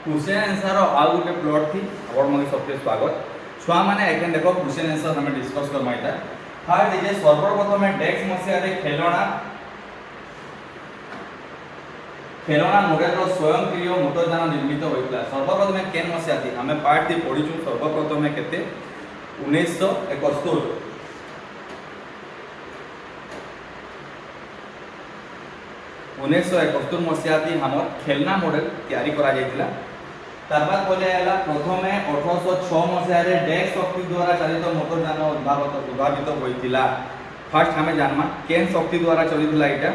Question answer आउ गोटे plot थी आपण मन सबके स्वागत छुआ माने एकेन देखो क्वेश्चन आंसर हमें डिस्कस कर माइता फर्स्ट जे सर्वप्रथम डेक्स मसिया रे खेलना मॉडल रो स्वयंक्रिय मोटरयान निर्मित होइतला सर्वप्रथम केन मसिया थी हमें पार्ट थी पढिछु सर्वप्रथम केते 1971 1971 मसिया थी हमर खेलना मॉडल तैयारी करा जायतिला तार बाद बोले आला प्रथमे 1806 मसिया रे डेक्स शक्ति द्वारा चालित मोटरयान उद्भावित होइतिला फर्स्ट हमें जानमा केन शक्ति द्वारा चलितला एटा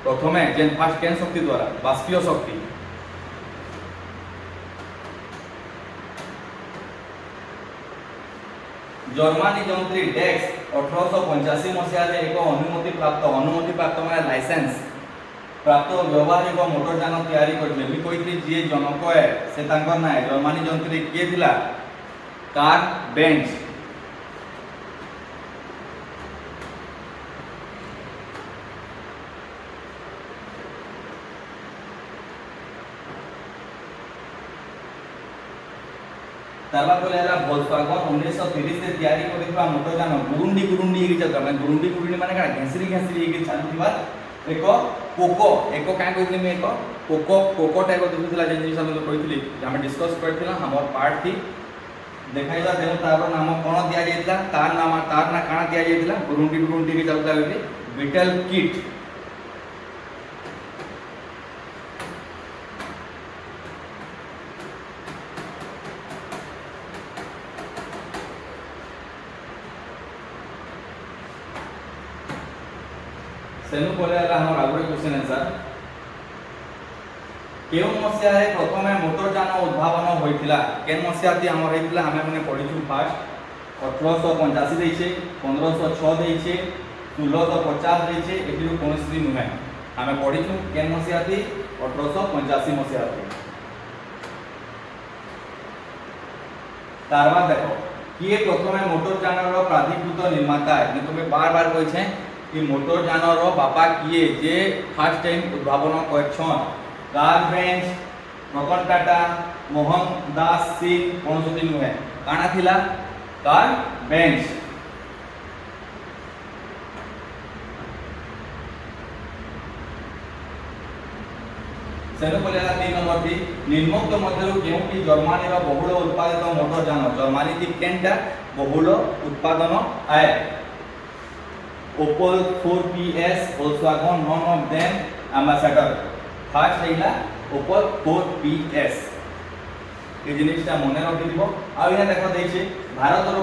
प्रथमे जेन फर्स्ट केन शक्ति द्वारा बाष्पीय शक्ति जर्मनी जंत्री डेक्स 1885 मसिया रे एक अनुमति प्राप्त माने लाइसेंस प्राप्त व्यवहारिक मोटरयान तैयारी करले मी कहितली जे जनक है से तांकर ना जर्मनी जंत्री के थिला कार्ल बेंज तारबा बोलेला वोल्क्सवागन 1930 से तैयारी करितबा मोटरयान गुरुंडी ही चलता माने गुरुंडी माने का घेसरी ही चलतिबा एक पोको काय कहथि में एक पोको टाइप दिखुतला जे जिनिस हम कहितली हम डिस्कस करथिला हमर पार्ट थी देखाइला देन तार नाम कोन दिया जायतिला तार ना काना दिया जायतिला गुरुंडी ही चलता होइले बीटल किट सेनु बोले हमर आगुरे क्वेश्चन आंसर केउ मसिया रे प्रथमे मोटरयान उद्भावन होइतिला केन मसिया ती हमर हेतिला हमें माने पढिछु फर्स्ट 1885 दैछे 1506 दैछे 1650 दैछे एतिरु कोनसी नुहे हमें पढिछु केन मसिया ती 1885 मसिया ती तारबा देखो किए प्रथमे मोटरयान रो प्राधिकृत निर्माता है तुम्हें बार कहै कि मोटरयान रो बापा किए जे फर्स्ट टाइम उद्भावन करछन कार्ल बेंज रतन टाटा मोहनदास सिंह कोनसुती नुहे काना थिला कार्ल बेंज सेनु बोलेला 3 नंबर थी निम्नोक्त मध्यरु केउटी जर्मनी रो बहुल उत्पादित मोटरयान जर्मनी थी केनटा बहुल उत्पादन आए Opel 4PS Volkswagen none of them ambassador first रहिला Opel 4PS ए जिनिसटा मने रखि दिबो आ इना देखो दैछे भारत रो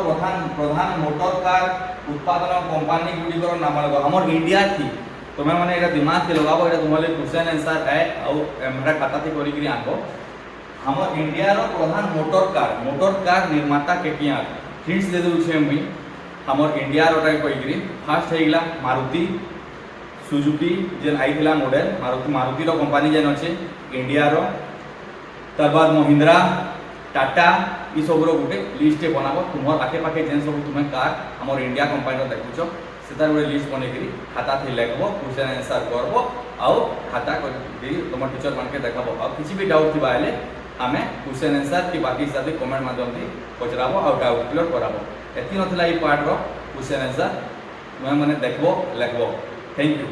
प्रधान मोटर कार उत्पादन कंपनी गुडी को नाम लगो हमर इंडिया थी तमे माने एटा दिमाग से लगाबो एटा तुमले क्वेश्चन आंसर है आ हमरा खाता थी करी करी आको हमर इंडिया रो प्रधान मोटर कार निर्माता केटिया हिंट्स दे दउ छे मी हमर इंडिया रोटा कहिग्री फर्स्ट हेगला मारुति सुजुकी जेन आइथिला मॉडल मारुति रो कंपनी जेन अछि इंडिया रो तार बाद महिंद्रा टाटा ई सब रो गुटे लिस्ट बनाबो तुमर आके पाके जेन सब तुमे कार हमर इंडिया कंपनी रो देखुछो सेतार गुटे लिस्ट बनेकरी खाता थी लेखबो क्वेश्चन आंसर करबो आ खाता करी तुम टीचर मान के देखाबो आ किछि भी डाउट थिबा आले हमें क्वेश्चन आंसर की बाकी साथी कमेंट माध्यम थी पचराबो आ डाउट क्लियर कराबो एति नथला ई पार्ट रो क्वेश्चन आंसर मैं माने देखबो लेखबो थैंक यू।